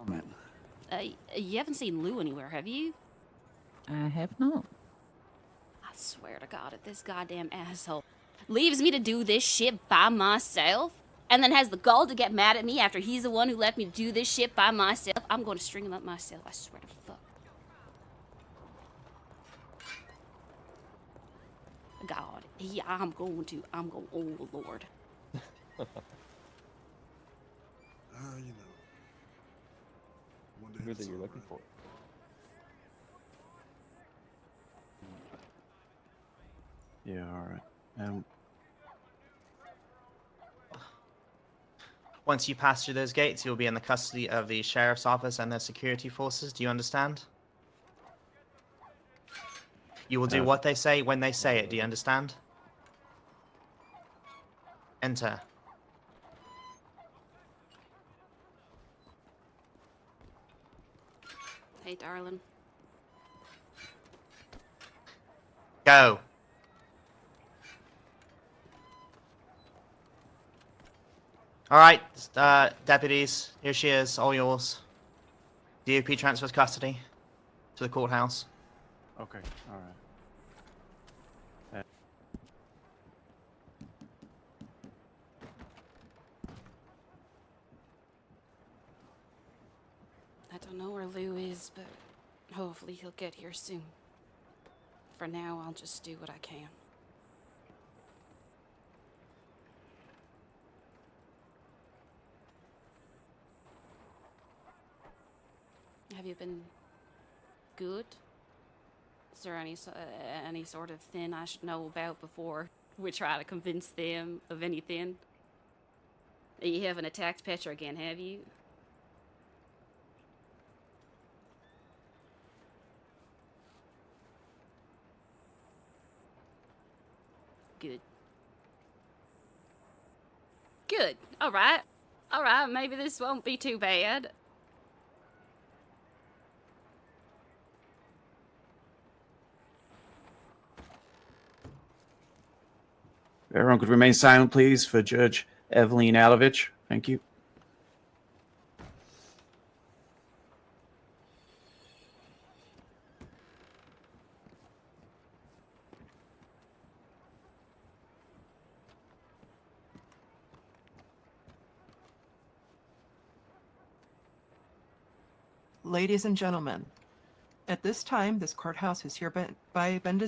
comment. You haven't seen Lou anywhere, have you? I have not. I swear to God, if this goddamn asshole leaves me to do this shit by myself, and then has the gall to get mad at me after he's the one who let me do this shit by myself, I'm going to string him up myself, I swear to fuck. God, I'm going, oh Lord. You know. One day Good that it's you're all looking right. for it. Yeah, alright. Once you pass through those gates, you'll be in the custody of the sheriff's office and their security forces. Do you understand? You will do what they say when they say it. Do you understand? Enter. Hey, darling. Go. All right, deputies, here she is, all yours. DOP transfers custody to the courthouse. Okay, alright. I don't know where Lou is, but hopefully he'll get here soon. For now, I'll just do what I can. Have you been good? Is there any sort of thing I should know about before we try to convince them of anything? You haven't attacked Petra again, have you? Good. Good. All right. All right, maybe this won't be too bad. Everyone could remain silent, please, for Judge Evelyn Alovich. Thank you. Ladies and gentlemen, at this time, this courthouse has hereby been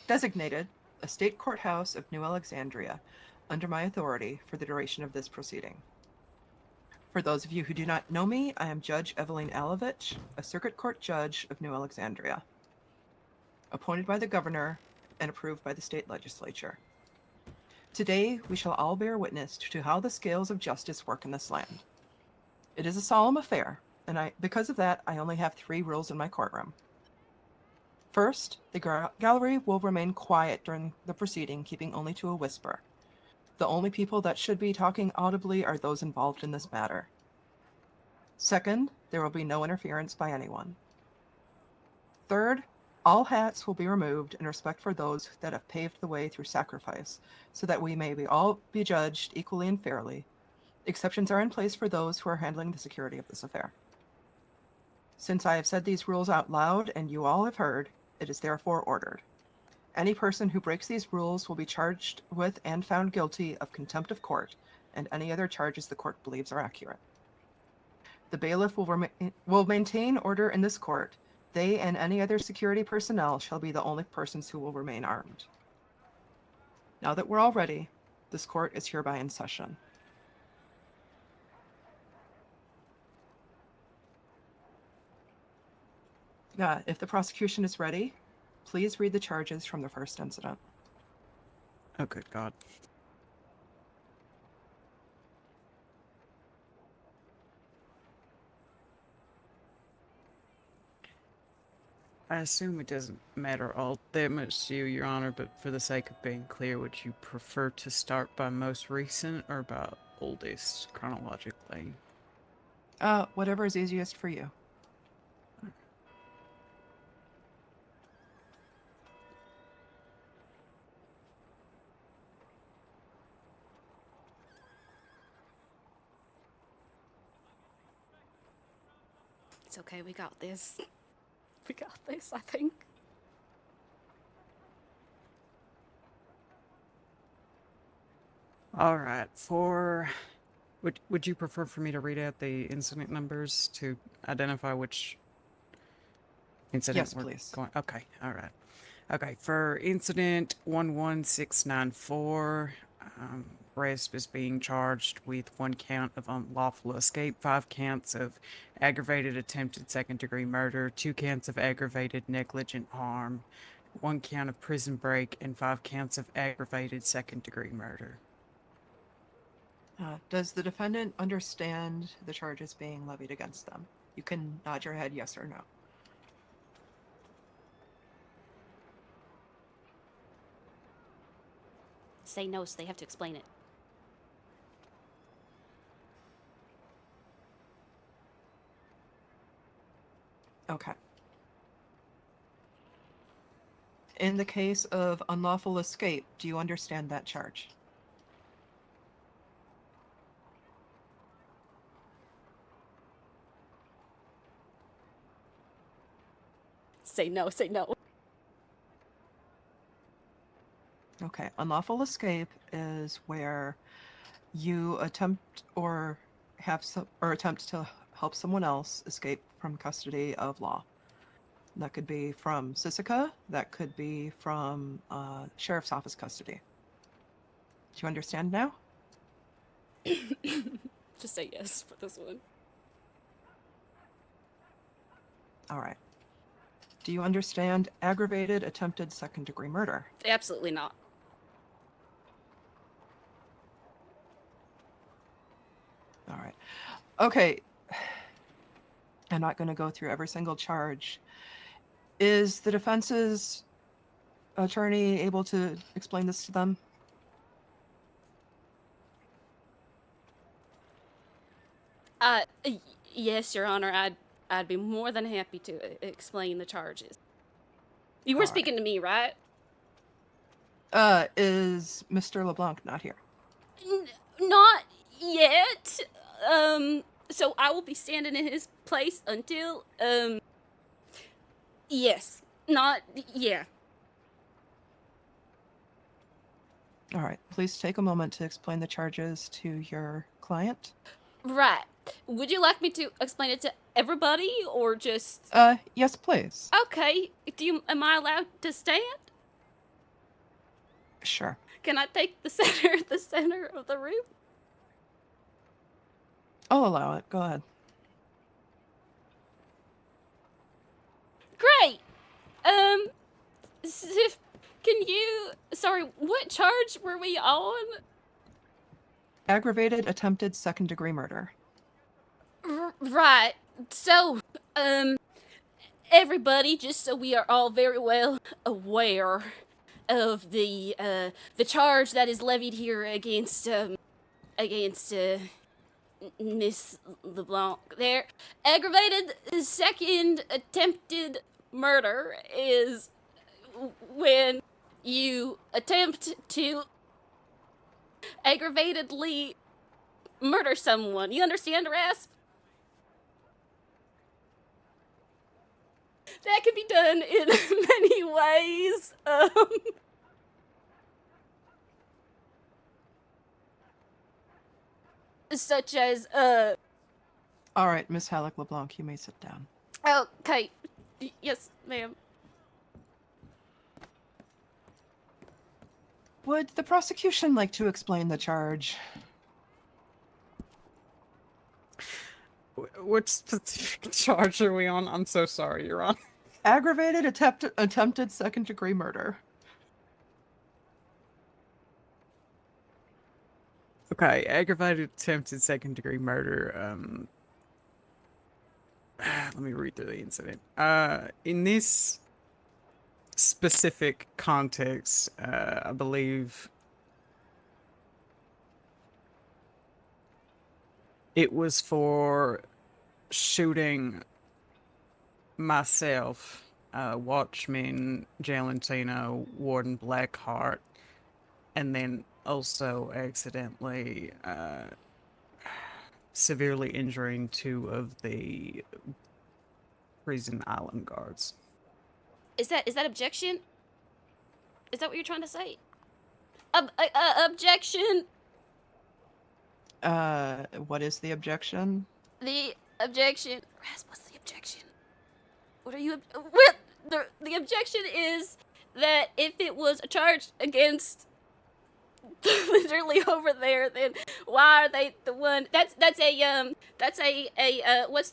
designated a state courthouse of New Alexandria under my authority for the duration of this proceeding. For those of you who do not know me, I am Judge Evelyn Alovich, a circuit court judge of New Alexandria, appointed by the governor and approved by the state legislature. Today, we shall all bear witness to how the scales of justice work in this land. It is a solemn affair, and because of that, I only have 3 rules in my courtroom. First, the gallery will remain quiet during the proceeding, keeping only to a whisper. The only people that should be talking audibly are those involved in this matter. Second, there will be no interference by anyone. Third, all hats will be removed in respect for those that have paved the way through sacrifice, so that we may all be judged equally and fairly. Exceptions are in place for those who are handling the security of this affair. Since I have said these rules out loud and you all have heard, it is therefore ordered. Any person who breaks these rules will be charged with and found guilty of contempt of court and any other charges the court believes are accurate. The bailiff will maintain order in this court. They and any other security personnel shall be the only persons who will remain armed. Now that we're all ready, this court is hereby in session. If the prosecution is ready, please read the charges from the first incident. Oh, good God. I assume it doesn't matter all that much to you, Your Honor, but for the sake of being clear, would you prefer to start by most recent or by oldest chronologically? Whatever is easiest for you. It's okay, we got this. We got this, I think. All right. Would you prefer for me to read out the incident numbers to identify which incident Yes, we're please. going? Okay. All right. Okay. For incident 11694, RESP is being charged with 1 count of unlawful escape, 5 counts of aggravated attempted second-degree murder, 2 counts of aggravated negligent harm, 1 count of prison break, and 5 counts of aggravated second-degree murder. Does the defendant understand the charges being levied against them? You can nod your head yes or no. Say no, so they have to explain it. Okay. In the case of unlawful escape, do you understand that charge? Say no, say no. Okay. Unlawful escape is where you attempt or attempt to help someone else escape from custody of law. That could be from Sisika. That could be from sheriff's office custody. Do you understand now? Just say yes for this one. All right. Do you understand aggravated attempted second-degree murder? Absolutely not. All right. Okay. I'm not going to go through every single charge. Is the defense's attorney able to explain this to them? Yes, Your Honor. I'd be more than happy to explain the charges. You were All right. speaking to me, right? Is Mr. LeBlanc not here? Not yet. So I will be standing in his place until, yes. Not, yeah. All right. Please take a moment to explain the charges to your client. Right. Would you like me to explain it to everybody or just... Yes, please. Okay. Am I allowed to stand? Sure. Can I take the center of the room? I'll allow it. Go ahead. Great. Sorry, what charge were we on? Aggravated attempted second-degree murder. Right. So, everybody, just so we are all very well aware of the charge that is levied here against Miss LeBlanc there. Aggravated second attempted murder is when you attempt to aggravatedly murder someone. You understand, Rasp? That can be done in many ways. Such as, All right, Miss Halleck LeBlanc, you may sit down. okay. Yes, ma'am. Would the prosecution like to explain the charge? Which specific charge are we on? I'm so sorry, Your Honor. Aggravated attempted second-degree murder. Okay, aggravated attempted second-degree murder. Let me read through the incident. In this specific context, I believe it was for shooting myself, Watchman, Jalentino, Warden Blackheart, and then also accidentally severely injuring 2 of the prison island guards. Is that objection? Is that what you're trying to say? Objection. What is the objection? The objection. Rasp, what's the objection? What are you? What? The objection is that if it was a charge against literally over there, then why are they the one? That's a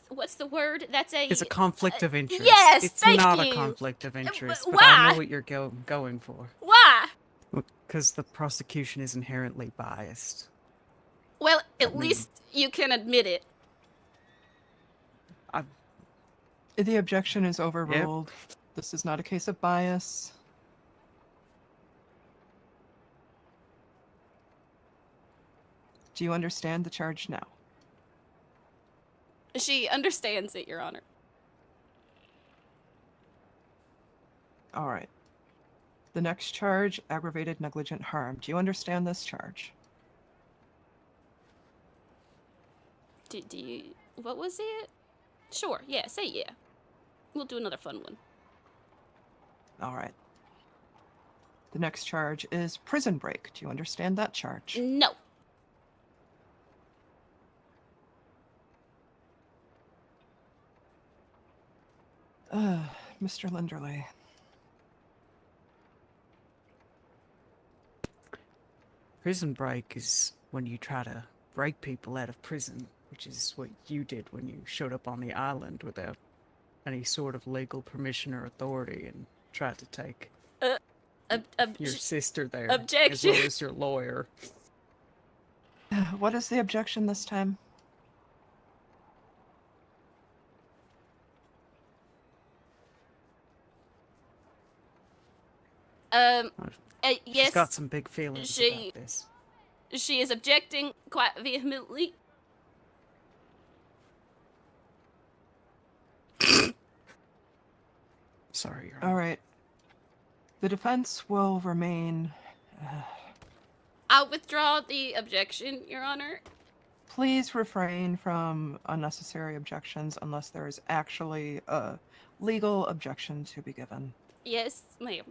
what's the word? That's a. It's a conflict of interest. Yes, It's thank not you. a conflict of interest, But but I why? know what you're going for. Why? Because the prosecution is inherently biased. Well, I at mean- least you can admit it. The objection is overruled. This is not a case of bias. Do you understand the charge now? She understands it, Your Honor. All right. The next charge, aggravated negligent harm. Do you understand this charge? Do you? What was it? Sure. Yeah. Say yeah. We'll do another fun one. All right. The next charge is prison break. Do you understand that charge? No. Mr. Linderley. Prison break is when you try to break people out of prison, which is what you did when you showed up on the island without any sort of legal permission or authority and tried to take your sister there, objection. as well as your lawyer. What is the objection this time? Yes. She's got some big feelings she- about this. She is objecting quite vehemently. Sorry, Your All Honor. right. The defense will remain. I'll withdraw the objection, Your Honor. Please refrain from unnecessary objections unless there is actually a legal objection to be given. Yes, ma'am.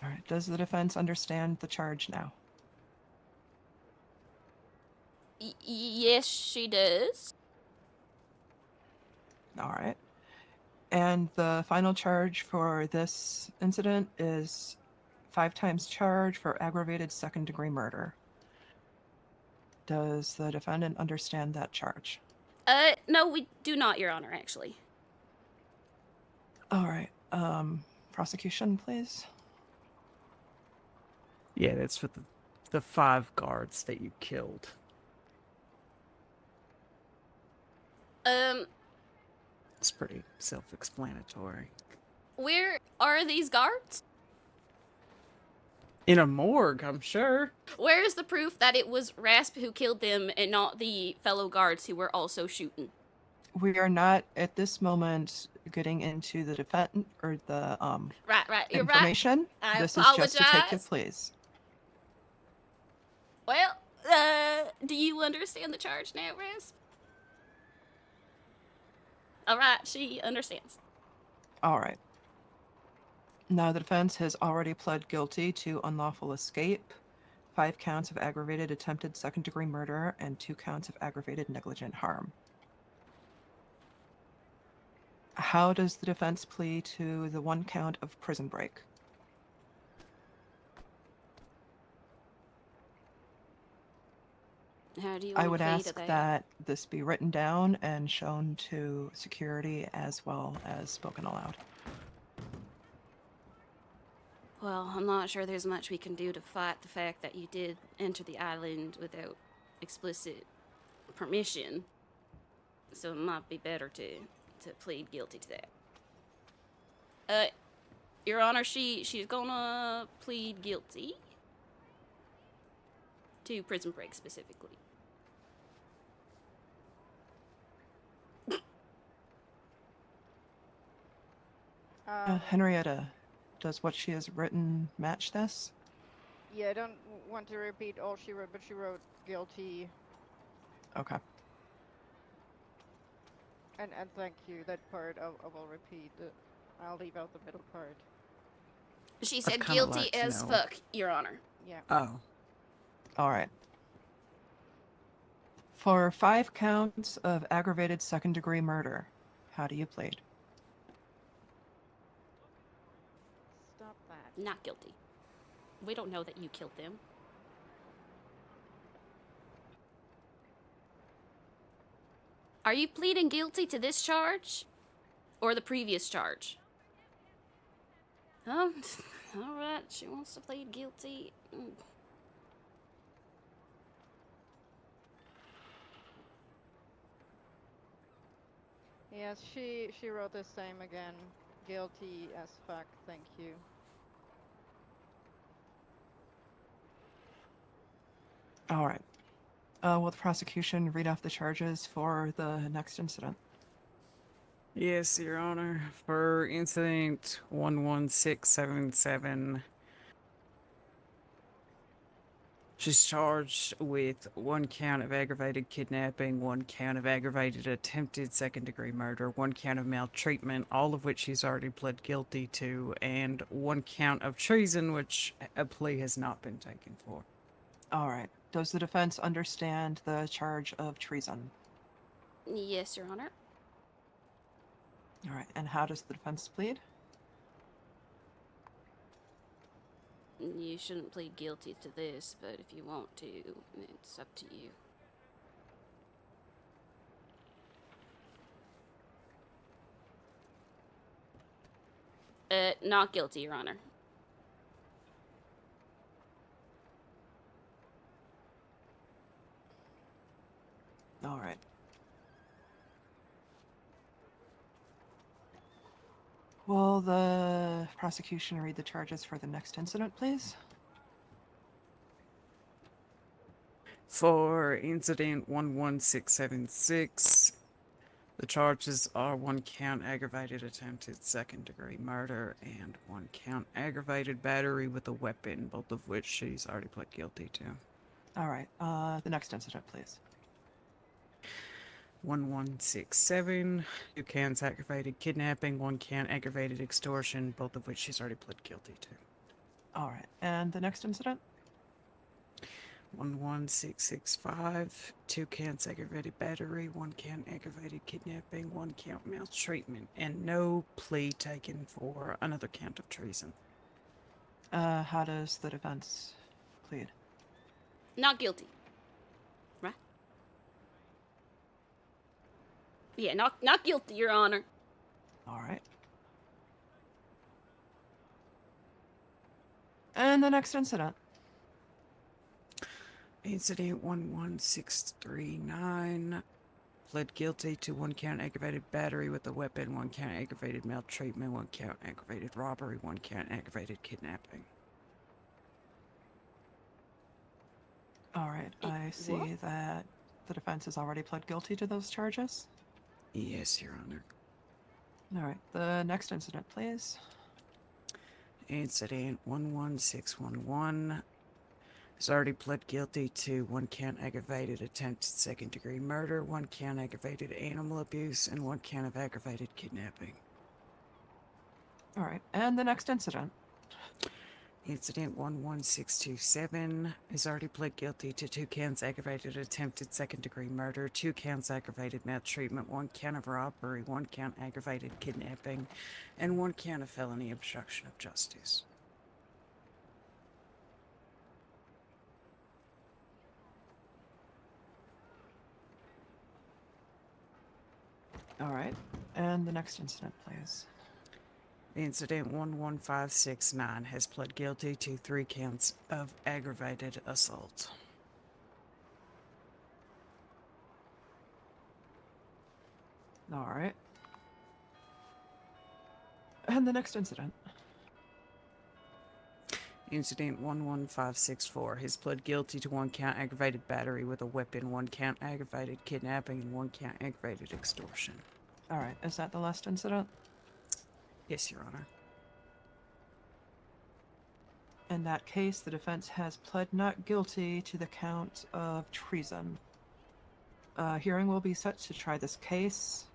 All right. Does the defense understand the charge now? Yes, she does. All right. And the final charge for this incident is 5 times charge for aggravated second-degree murder. Does the defendant understand that charge? No, we do not, Your Honor, actually. All right. Prosecution, please. Yeah, that's for the 5 guards that you killed. It's pretty self-explanatory. Where are these guards? In a morgue, I'm sure. Where is the proof that it was Rasp who killed them and not the fellow guards who were also shooting? We are not at this moment getting into the defense or the Right, you're right. information. I This is just to take your apologize. pleas. Well, do you understand the charge now, Rasp? All right, she understands. All right. Now the defense has already pled guilty to unlawful escape, 5 counts of aggravated attempted second-degree murder, and 2 counts of aggravated negligent harm. How does the defense plead to the 1 count of prison break? How do you I want would to plead ask to that this be written down and shown to security as well as spoken aloud. Well, I'm not sure there's much we can do to fight the fact that you did enter the island without explicit permission. So it might be better to plead guilty to that. Your Honor, she's gonna plead guilty to prison break specifically. Henrietta, does what she has written match this? Yeah, I don't want to repeat all she wrote, but she wrote guilty. Okay. And thank you. That part I will repeat. I'll leave out the middle part. She I'd said kinda guilty like to as know. fuck, Your Honor. Yeah. Oh. All right. For 5 counts of aggravated second-degree murder, how do you plead? Stop that. Not guilty. We don't know that you killed them. Are you pleading guilty to this charge? Or the previous charge? Oh, alright, she wants to plead guilty. Yes, she wrote the same again. Guilty as fuck. Thank you. All right. Will the prosecution read off the charges for the next incident? Yes, Your Honor. For incident 11677, she's charged with 1 count of aggravated kidnapping, 1 count of aggravated attempted second-degree murder, 1 count of maltreatment, all of which she's already pled guilty to, and 1 count of treason, which a plea has not been taken for. All right. Does the defense understand the charge of treason? Yes, Your Honor. All right. And how does the defense plead? You shouldn't plead guilty to this, but if you want to, it's up to you. Not guilty, Your Honor. All right. Will the prosecution read the charges for the next incident, please? For incident 11676, the charges are 1 count aggravated attempted second-degree murder and 1 count aggravated battery with a weapon, both of which she's already pled guilty to. All right. The next incident, please. 1167, 2 counts aggravated kidnapping, 1 count aggravated extortion, both of which she's already pled guilty to. All right. And the next incident? 11665, 2 counts aggravated battery, 1 count aggravated kidnapping, 1 count maltreatment, and no plea taken for another count of treason. How does the defense plead? Not guilty. Right? Yeah, not guilty, Your Honor. All right. And the next incident? Incident 11639, pled guilty to 1 count aggravated battery with a weapon, 1 count aggravated maltreatment, 1 count aggravated robbery, 1 count aggravated kidnapping. All right. I see What? that the defense has already pled guilty to those charges. Yes, Your Honor. All right. The next incident, please. Incident 11611 has already pled guilty to 1 count aggravated attempted second-degree murder, 1 count aggravated animal abuse, and 1 count of aggravated kidnapping. All right. And the next incident. Incident 11627 has already pled guilty to 2 counts aggravated attempted second-degree murder, 2 counts aggravated maltreatment, 1 count of robbery, 1 count aggravated kidnapping, and 1 count of felony obstruction of justice. All right. And the next incident, please. Incident 11569 has pled guilty to 3 counts of aggravated assault. All right. And the next incident. Incident 11564 has pled guilty to 1 count aggravated battery with a weapon, 1 count aggravated kidnapping, and 1 count aggravated extortion. All right. Is that the last incident? Yes, Your Honor. In that case, the defense has pled not guilty to the count of treason. Hearing will be set to try this case.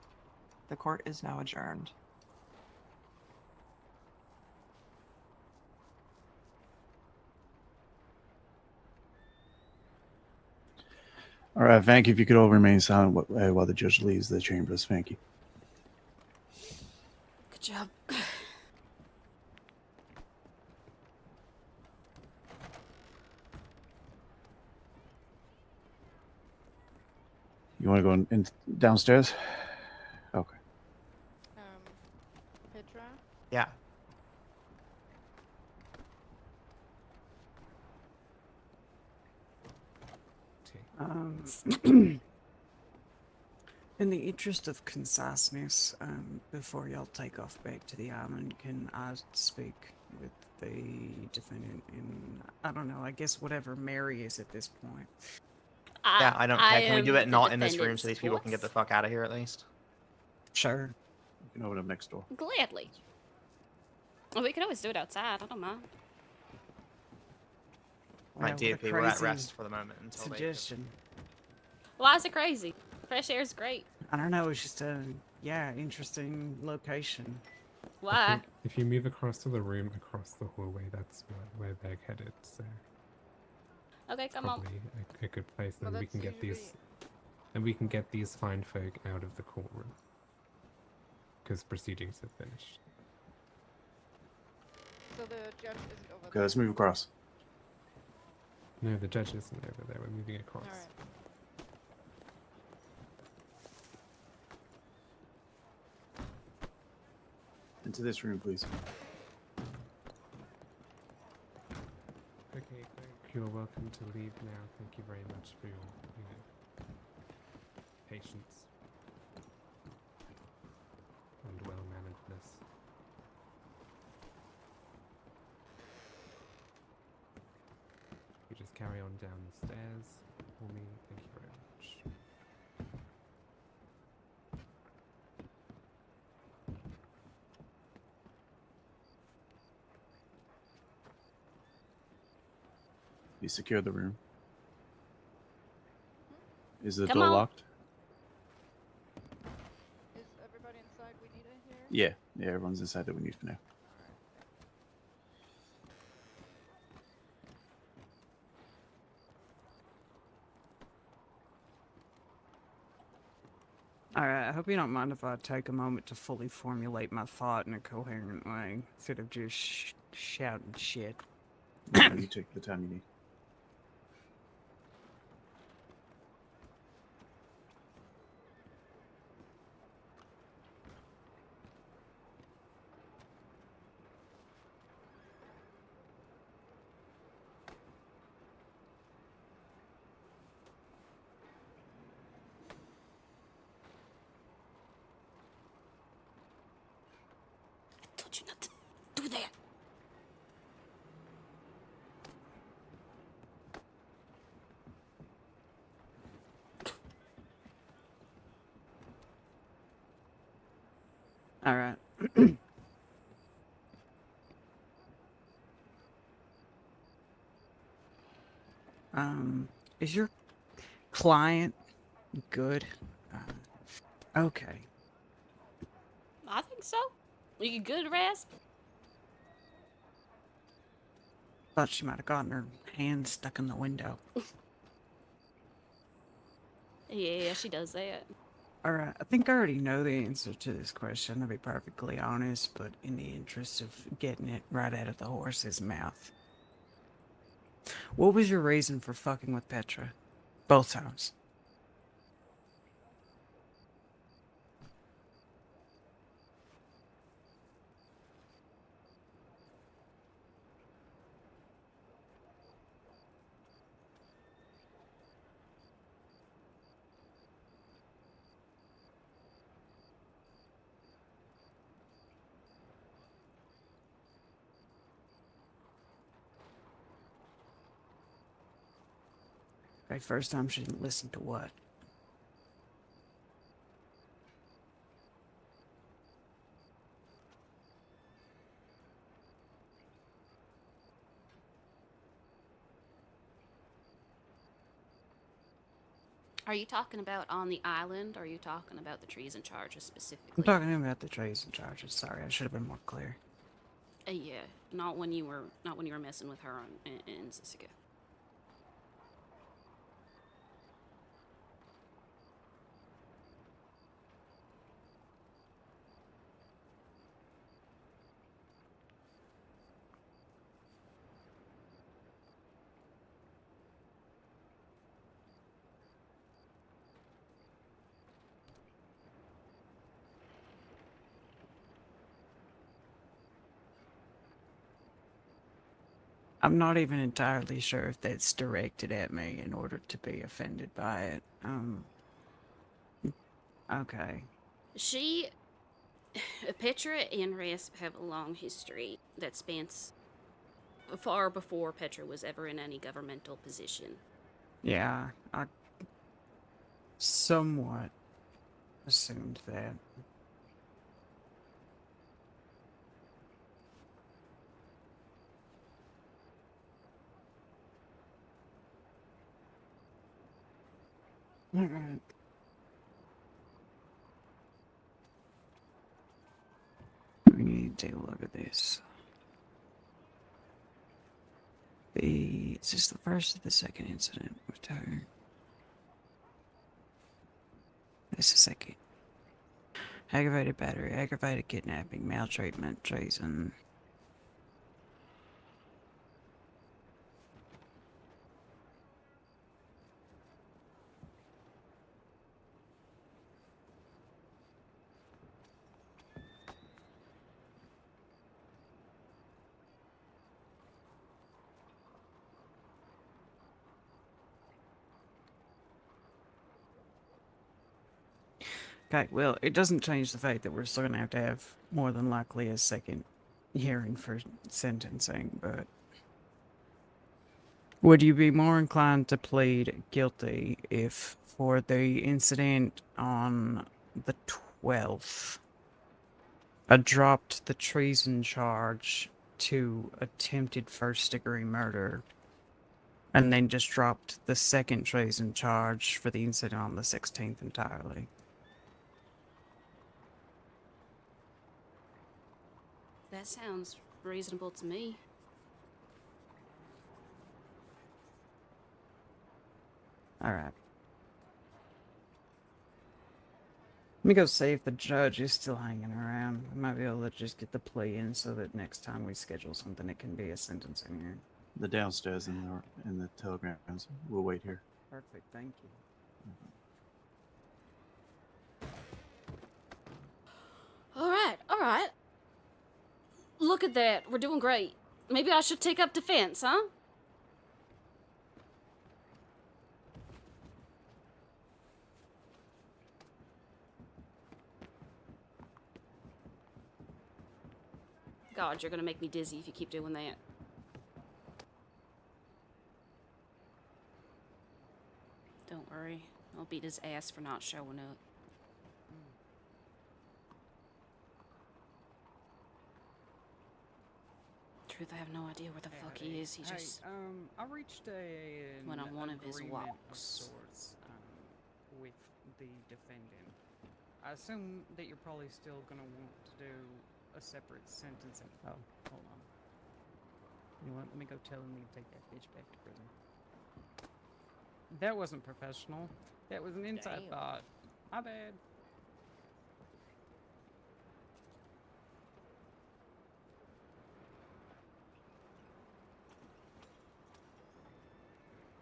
The court is now adjourned. All right, thank you. If you could all remain silent while the judge leaves the chambers. Thank you. Good job. You want to go in downstairs? Okay. Petra? Yeah. In the interest of conciseness, before y'all take off back to the island, can I speak with the defendant in, I don't know, I guess whatever Mary is at this point? Yeah, I don't care. Can we do it am not the in this room defendant's so these people can get the boss. fuck out of here at least? Sure. You can open up next door. Gladly. Well, we could always do it outside. I don't mind. Right, Wow, what a DOP, we're at crazy rest for the moment until suggestion. Why is it crazy? Fresh air is great. I don't know, it's just a, interesting location. Why? If you move across to the room across the hallway, that's where they're headed. So Okay, come on. probably a good place. Well, Then we that's can get usually- these. Then we can get these fine folk out of the courtroom because proceedings have finished. So the judge isn't over Okay, there. let's move across. No, the judge isn't over there. We're moving across. Alright. Into this room, please. Okay, you're welcome to leave now. Thank you very much for your, patience and well-manneredness. You just carry on down the stairs for me. Thank you very much. You secure the room. Is the Come door on. locked? Is everybody inside we need it here? Yeah, everyone's inside that we need for now. Alright, I hope you don't mind if I take a moment to fully formulate my thought in a coherent way, instead of just shouting shit. No, you take the time you need. I told you not to do that. Alright. Is your client good? Okay. I think so. You get good rasp? Thought she might have gotten her hand stuck in the window. Yeah, she does that. Alright, I think I already know the answer to this question, to be perfectly honest, but in the interest of getting it right out of the horse's mouth. What was your reason for fucking with Petra? Both times. Okay, first time she didn't listen to what? Are you talking about on the island, or are you talking about the treason charges specifically? I'm talking about the treason charges. Sorry, I should have been more clear. Yeah, not when you were messing with her in Sisika. I'm not even entirely sure if that's directed at me in order to be offended by it. Okay. She, Petra and Rasp have a long history that spans far before Petra was ever in any governmental position. Yeah, I somewhat assumed that. Alright. We need to take a look at this. Is this the first or the second incident with her? This is the second. Aggravated battery, aggravated kidnapping, maltreatment, treason. Okay, well, it doesn't change the fact that we're still going to have more than likely a second hearing for sentencing, but would you be more inclined to plead guilty if for the incident on the 12th, I dropped the treason charge to attempted first-degree murder, and then just dropped the second treason charge for the incident on the 16th entirely? That sounds reasonable to me. Alright. Let me go see if the judge is still hanging around. I might be able to just get the plea in so that next time we schedule something, it can be a sentencing hearing. The downstairs in the telegrams. We'll wait here. Perfect, thank you. All right. Look at that. We're doing great. Maybe I should take up defense, huh? God, you're gonna make me dizzy if you keep doing that. Don't worry. I'll beat his ass for not showing up. Truth, I have no idea where the fuck he is. He just I reached went on one of his agreement walks. sorts, with the defendant. I assume that you're probably still gonna want to do a separate sentencing. Oh, hold on. You know what? Let me go tell him to take that bitch back to prison. That wasn't professional. That was an inside thought. My bad.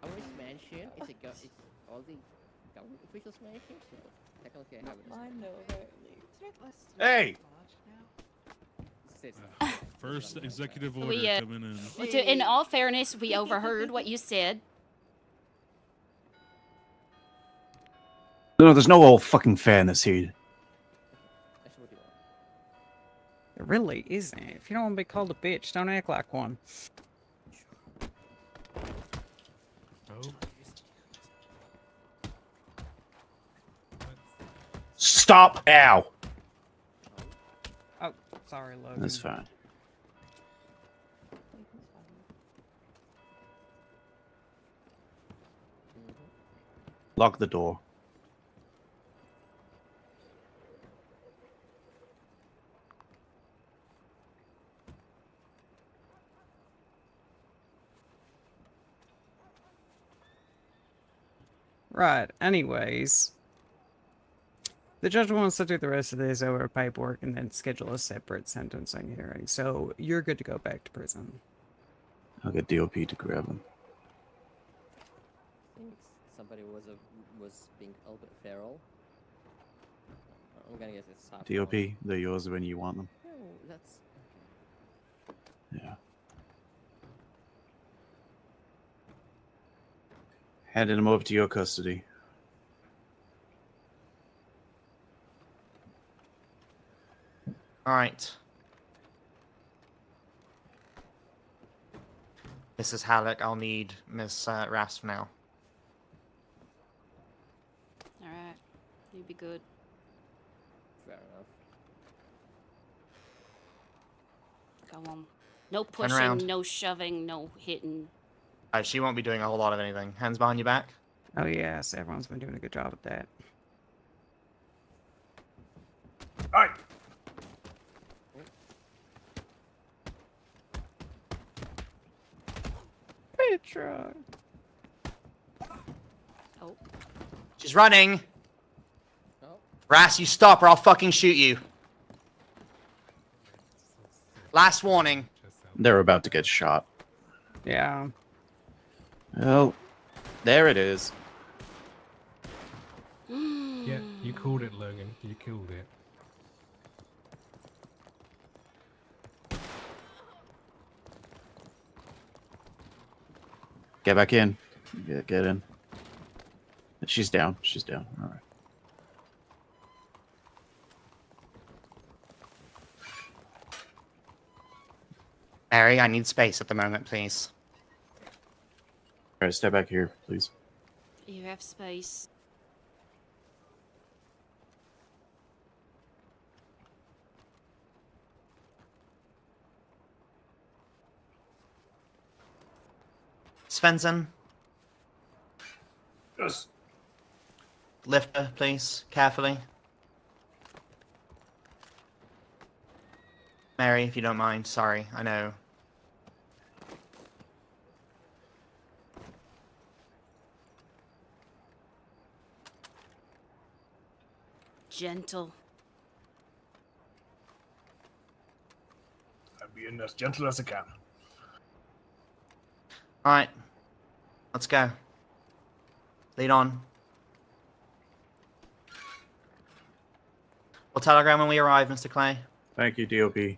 Our mansion is it's all the government officials' mansion, so technically I have it. Mine, no, apparently. Hey! First executive order We, coming in. Well, in all fairness, we overheard what you said. No, there's no old fucking fairness here. That's what you want. It really isn't. If you don't want to be called a bitch, don't act like one. Oh. Stop! Ow! Oh, sorry, Logan. That's fine. Lock the door. Right. Anyways, the judge wants to do the rest of this over paperwork and then schedule a separate sentencing hearing. So you're good to go back to prison. I'll get DOP to grab him. I think somebody was being a little bit feral. I'm gonna guess it's half. DOP, they're yours when you want them. No, that's okay. Yeah. Handing him over to your custody. All right. Mrs. Halleck, I'll need Miss Rasp now. All right, you be good. Fair enough. Go on. No Turn pushing, around. no shoving, no hitting. She won't be doing a whole lot of anything. Hands behind your back. Oh yes, everyone's been doing a good job at that. All right. Petra. Oh, She's running. Oh, Ras, you stop or I'll fucking shoot you. Last warning. They're about to get shot. Yeah. Oh, there it is. Yeah, you called it, Logan. You killed it. Get back in. Get in. She's down. She's down. All right. Mary, I need space at the moment, please. All right, step back here, please. you have space. Svensson, Yes. lift her, please, carefully. Mary, if you don't mind. Sorry, I know. Gentle. I'm being as gentle as I can. All right, let's go. Lead on. We'll telegram when we arrive, Mr. Clay. Thank you, DOP.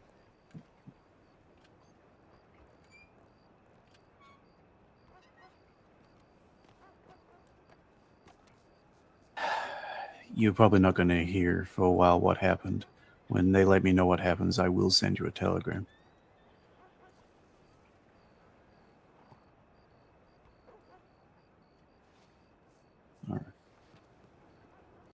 You're probably not going to hear for a while what happened. When they let me know what happens, I will send you a telegram.